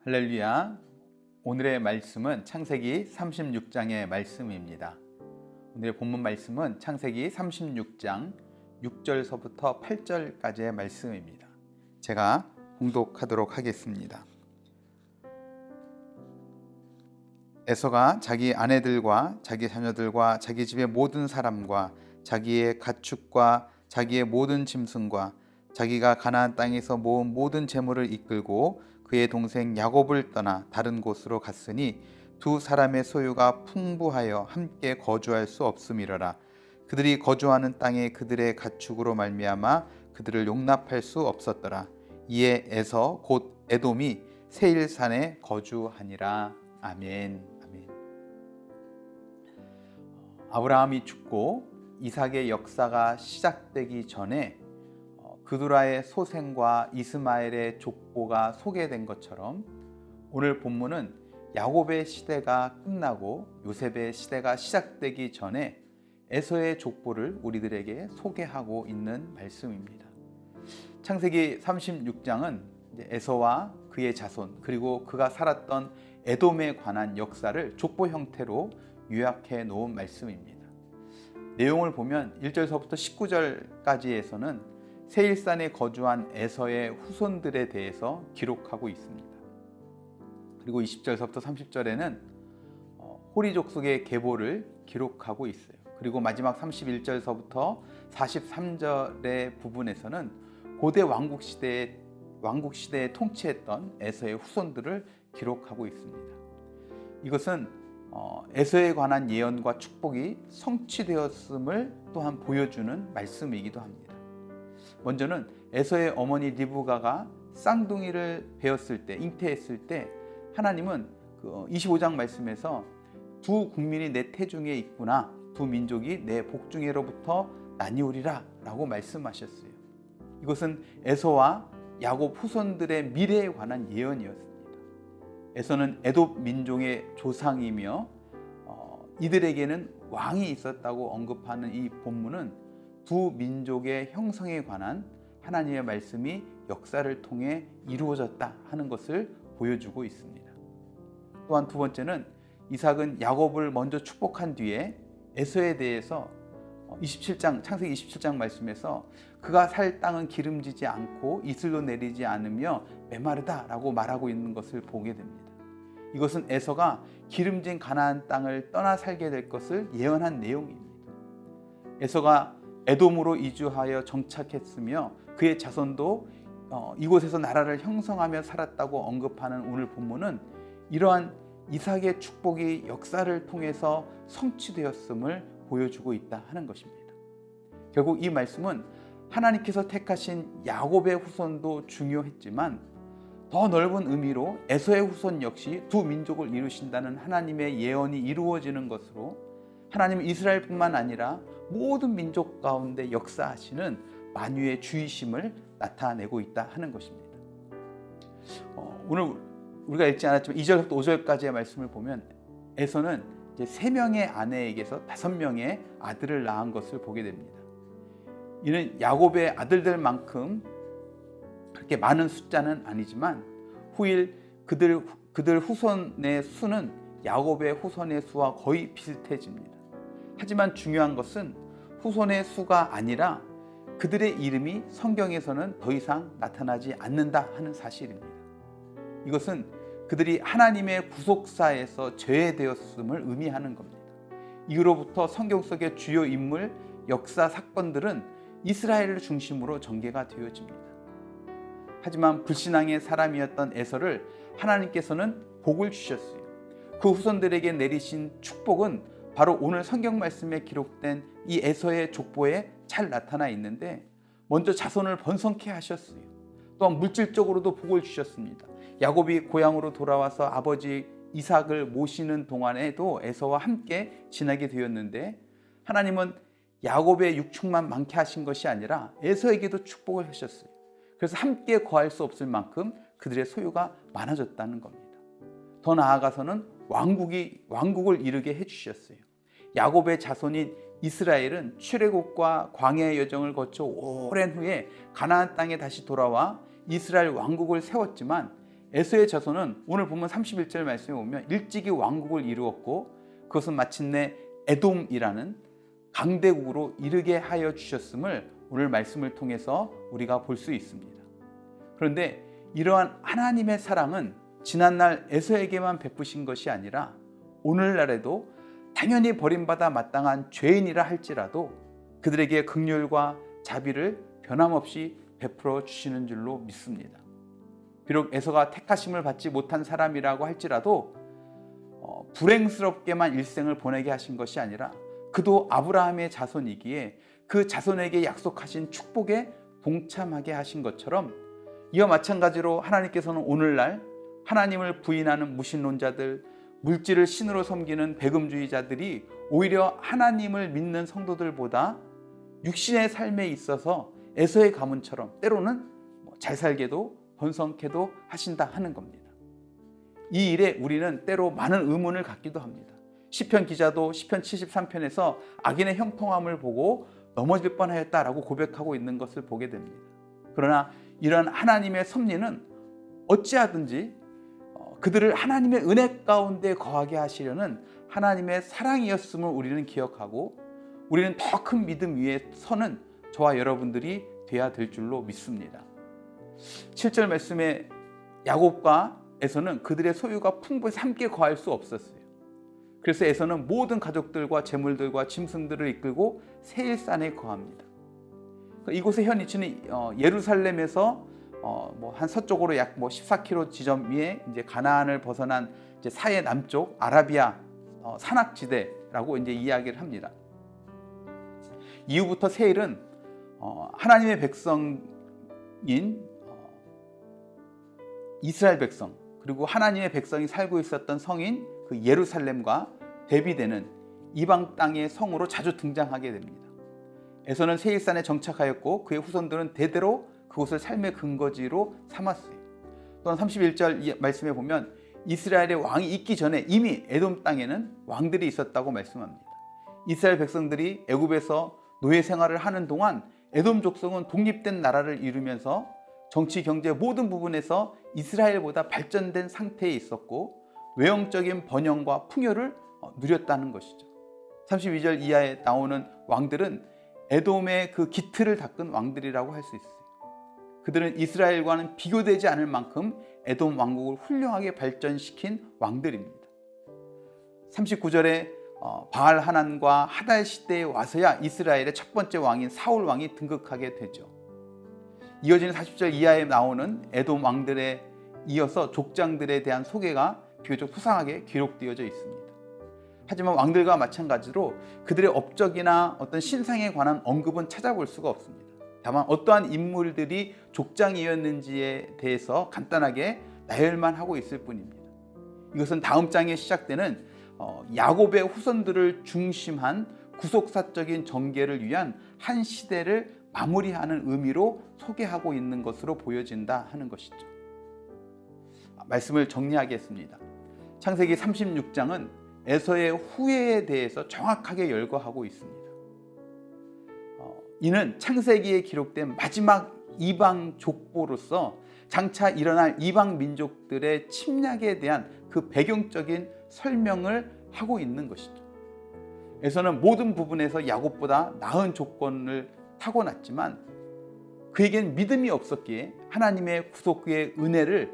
할렐루야. 오늘의 말씀은 창세기 36장의 말씀입니다. 오늘의 본문 말씀은 창세기 36장 6절서부터 8절까지의 말씀입니다. 제가 봉독하도록 하겠습니다. 에서가 자기 아내들과 자기 자녀들과 자기 집의 모든 사람과 자기의 가축과 자기의 모든 짐승과 자기가 가나안 땅에서 모은 모든 재물을 이끌고 그의 동생 야곱을 떠나 다른 곳으로 갔으니 두 사람의 소유가 풍부하여 함께 거주할 수 없음이러라. 그들이 거주하는 땅에 그들의 가축으로 말미암아 그들을 용납할 수 없었더라. 이에 에서 곧 에돔이 세일산에 거주하니라. 아멘. 아멘. 아브라함이 죽고 이삭의 역사가 시작되기 전에 그두라의 소생과 이스마엘의 족보가 소개된 것처럼 오늘 본문은 야곱의 시대가 끝나고 요셉의 시대가 시작되기 전에 에서의 족보를 우리들에게 소개하고 있는 말씀입니다. 창세기 36장은 에서와 그의 자손 그리고 그가 살았던 에돔에 관한 역사를 족보 형태로 요약해 놓은 말씀입니다. 내용을 보면 1절서부터 19절까지에서는 세일산에 거주한 에서의 후손들에 대해서 기록하고 있습니다. 그리고 20절서부터 30절에는 호리 족속의 계보를 기록하고 있어요. 그리고 마지막 31절서부터 43절의 부분에서는 고대 왕국 시대에 통치했던 에서의 후손들을 기록하고 있습니다. 이것은 에서에 관한 예언과 축복이 성취되었음을 또한 보여주는 말씀이기도 합니다. 먼저는 에서의 어머니 리브가가 쌍둥이를 베었을 때, 잉태했을 때 하나님은 25장 말씀에서 두 국민이 내 태중에 있구나, 두 민족이 내 복중에로부터 나뉘우리라 라고 말씀하셨어요. 이것은 에서와 야곱 후손들의 미래에 관한 예언이었습니다. 에서는 에돔 민족의 조상이며 이들에게는 왕이 있었다고 언급하는 이 본문은 두 민족의 형성에 관한 하나님의 말씀이 역사를 통해 이루어졌다 하는 것을 보여주고 있습니다. 또한 두 번째는 이삭은 야곱을 먼저 축복한 뒤에 에서에 대해서 창세기 27장 말씀에서 그가 살 땅은 기름지지 않고 이슬도 내리지 않으며 메마르다라고 말하고 있는 것을 보게 됩니다. 이것은 에서가 기름진 가나안 땅을 떠나 살게 될 것을 예언한 내용입니다. 에서가 에돔으로 이주하여 정착했으며 그의 자손도 이곳에서 나라를 형성하며 살았다고 언급하는 오늘 본문은 이러한 이삭의 축복이 역사를 통해서 성취되었음을 보여주고 있다 하는 것입니다. 결국 이 말씀은 하나님께서 택하신 야곱의 후손도 중요했지만 더 넓은 의미로 에서의 후손 역시 두 민족을 이루신다는 하나님의 예언이 이루어지는 것으로 하나님은 이스라엘뿐만 아니라 모든 민족 가운데 역사하시는 만유의 주이심을 나타내고 있다 하는 것입니다. 오늘 우리가 읽지 않았지만 2절부터 5절까지의 말씀을 보면 에서는 이제 3명의 아내에게서 5명의 아들을 낳은 것을 보게 됩니다. 이는 야곱의 아들들만큼 그렇게 많은 숫자는 아니지만 후일 그들 후손의 수는 야곱의 후손의 수와 거의 비슷해집니다. 하지만 중요한 것은 후손의 수가 아니라 그들의 이름이 성경에서는 더 이상 나타나지 않는다 하는 사실입니다. 이것은 그들이 하나님의 구속사에서 제외되었음을 의미하는 겁니다. 이후로부터 성경 속의 주요 인물, 역사, 사건들은 이스라엘을 중심으로 전개가 되어집니다. 하지만 불신앙의 사람이었던 에서를 하나님께서는 복을 주셨어요. 그 후손들에게 내리신 축복은 바로 오늘 성경 말씀에 기록된 이 에서의 족보에 잘 나타나 있는데 먼저 자손을 번성케 하셨어요. 또한 물질적으로도 복을 주셨습니다. 야곱이 고향으로 돌아와서 아버지 이삭을 모시는 동안에도 에서와 함께 지나게 되었는데 하나님은 야곱의 육축만 많게 하신 것이 아니라 에서에게도 축복을 하셨어요. 그래서 함께 거할 수 없을 만큼 그들의 소유가 많아졌다는 겁니다. 더 나아가서는 왕국을 이루게 해주셨어요. 야곱의 자손인 이스라엘은 출애굽과 광야의 여정을 거쳐 오랜 후에 가나안 땅에 다시 돌아와 이스라엘 왕국을 세웠지만 에서의 자손은 오늘 보면 31절 말씀에 보면 일찍이 왕국을 이루었고 그것은 마침내 에돔이라는 강대국으로 이르게 하여 주셨음을 오늘 말씀을 통해서 우리가 볼 수 있습니다. 그런데 이러한 하나님의 사랑은 지난날 에서에게만 베푸신 것이 아니라 오늘날에도 당연히 버림받아 마땅한 죄인이라 할지라도 그들에게 긍휼과 자비를 변함없이 베풀어 주시는 줄로 믿습니다. 비록 에서가 택하심을 받지 못한 사람이라고 할지라도 불행스럽게만 일생을 보내게 하신 것이 아니라 그도 아브라함의 자손이기에 그 자손에게 약속하신 축복에 동참하게 하신 것처럼 이와 마찬가지로 하나님께서는 오늘날 하나님을 부인하는 무신론자들, 물질을 신으로 섬기는 배금주의자들이 오히려 하나님을 믿는 성도들보다 육신의 삶에 있어서 에서의 가문처럼 때로는 잘 살게도 번성케도 하신다 하는 겁니다. 이 일에 우리는 때로 많은 의문을 갖기도 합니다. 시편 기자도 시편 73편에서 악인의 형통함을 보고 넘어질 뻔하였다라고 고백하고 있는 것을 보게 됩니다. 그러나 이런 하나님의 섭리는 어찌하든지 그들을 하나님의 은혜 가운데 거하게 하시려는 하나님의 사랑이었음을 우리는 기억하고 우리는 더 큰 믿음 위에 서는 저와 여러분들이 되어야 될 줄로 믿습니다. 7절 말씀에 야곱과 에서는 그들의 소유가 풍부해서 함께 거할 수 없었어요. 그래서 에서는 모든 가족들과 재물들과 짐승들을 이끌고 세일산에 거합니다. 이곳의 현 위치는 예루살렘에서 한 서쪽으로 약 14km 지점 위에 이제 가나안을 벗어난 이제 사해 남쪽 아라비아 산악지대라고 이제 이야기를 합니다. 이후부터 세일은 하나님의 백성인 이스라엘 백성 그리고 하나님의 백성이 살고 있었던 성인 그 예루살렘과 대비되는 이방 땅의 성으로 자주 등장하게 됩니다. 에서는 세일산에 정착하였고 그의 후손들은 대대로 그곳을 삶의 근거지로 삼았어요. 또한 31절 말씀에 보면 이스라엘의 왕이 있기 전에 이미 에돔 땅에는 왕들이 있었다고 말씀합니다. 이스라엘 백성들이 애굽에서 노예 생활을 하는 동안 에돔 족속은 독립된 나라를 이루면서 정치, 경제 모든 부분에서 이스라엘보다 발전된 상태에 있었고 외형적인 번영과 풍요를 누렸다는 것이죠. 32절 이하에 나오는 왕들은 에돔의 그 기틀을 닦은 왕들이라고 할 수 있어요. 그들은 이스라엘과는 비교되지 않을 만큼 에돔 왕국을 훌륭하게 발전시킨 왕들입니다. 39절에 바알 하난과 하달 시대에 와서야 이스라엘의 첫 번째 왕인 사울 왕이 등극하게 되죠. 이어지는 40절 이하에 나오는 에돔 왕들에 이어서 족장들에 대한 소개가 비교적 소상하게 기록되어져 있습니다. 하지만 왕들과 마찬가지로 그들의 업적이나 어떤 신상에 관한 언급은 찾아볼 수가 없습니다. 다만 어떠한 인물들이 족장이었는지에 대해서 간단하게 나열만 하고 있을 뿐입니다. 이것은 다음 장에 시작되는 야곱의 후손들을 중심한 구속사적인 전개를 위한 한 시대를 마무리하는 의미로 소개하고 있는 것으로 보여진다 하는 것이죠. 말씀을 정리하겠습니다. 창세기 36장은 에서의 후예에 대해서 정확하게 열거하고 있습니다. 이는 창세기에 기록된 마지막 이방 족보로서 장차 일어날 이방 민족들의 침략에 대한 그 배경적인 설명을 하고 있는 것이죠. 에서는 모든 부분에서 야곱보다 나은 조건을 타고났지만 그에겐 믿음이 없었기에 하나님의 구속의 은혜를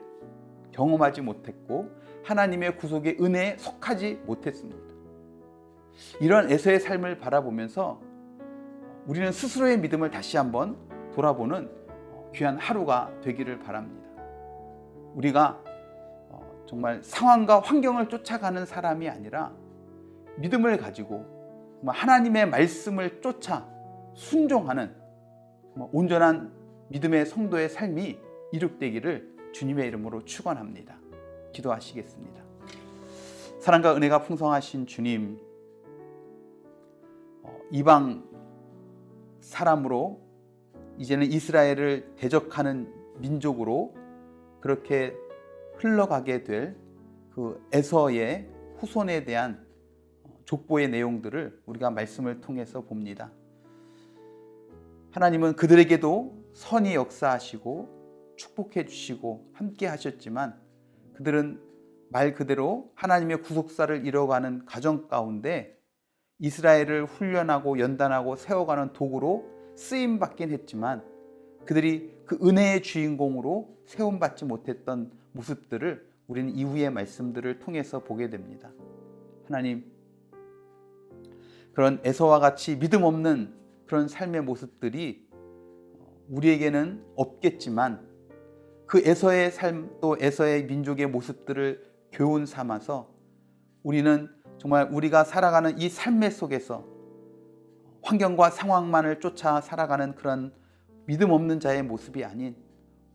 경험하지 못했고 하나님의 구속의 은혜에 속하지 못했습니다. 이런 에서의 삶을 바라보면서 우리는 스스로의 믿음을 다시 한번 돌아보는 귀한 하루가 되기를 바랍니다. 우리가 정말 상황과 환경을 쫓아가는 사람이 아니라 믿음을 가지고 하나님의 말씀을 쫓아 순종하는 온전한 믿음의 성도의 삶이 이룩되기를 주님의 이름으로 축원합니다. 기도하시겠습니다. 사랑과 은혜가 풍성하신 주님, 이방 사람으로 이제는 이스라엘을 대적하는 민족으로 그렇게 흘러가게 될 그 에서의 후손에 대한 족보의 내용들을 우리가 말씀을 통해서 봅니다. 하나님은 그들에게도 선히 역사하시고 축복해 주시고 함께 하셨지만 그들은 말 그대로 하나님의 구속사를 이뤄가는 가정 가운데 이스라엘을 훈련하고 연단하고 세워가는 도구로 쓰임받긴 했지만 그들이 그 은혜의 주인공으로 세움받지 못했던 모습들을 우리는 이후의 말씀들을 통해서 보게 됩니다. 하나님, 그런 에서와 같이 믿음 없는 그런 삶의 모습들이 우리에게는 없겠지만 그 에서의 삶 또 에서의 민족의 모습들을 교훈 삼아서 우리는 정말 우리가 살아가는 이 삶의 속에서 환경과 상황만을 쫓아 살아가는 그런 믿음 없는 자의 모습이 아닌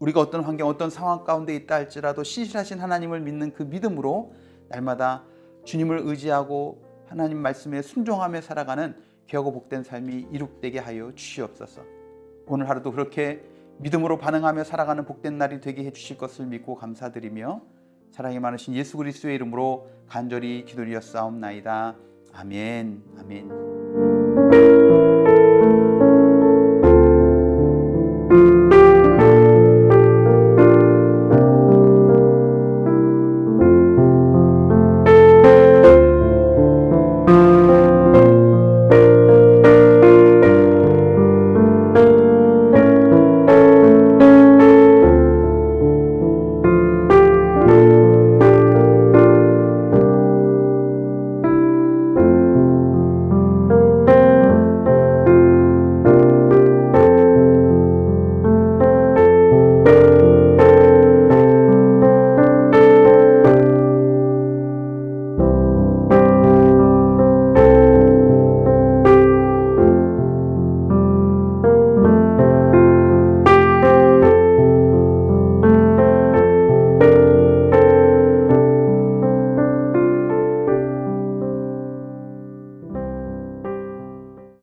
우리가 어떤 환경, 어떤 상황 가운데 있다 할지라도 신실하신 하나님을 믿는 그 믿음으로 날마다 주님을 의지하고 하나님 말씀에 순종하며 살아가는 귀하고 복된 삶이 이룩되게 하여 주시옵소서. 오늘 하루도 그렇게 믿음으로 반응하며 살아가는 복된 날이 되게 해주실 것을 믿고 감사드리며 사랑이 많으신 예수 그리스도의 이름으로 간절히 기도드렸사옵나이다. 아멘. 아멘.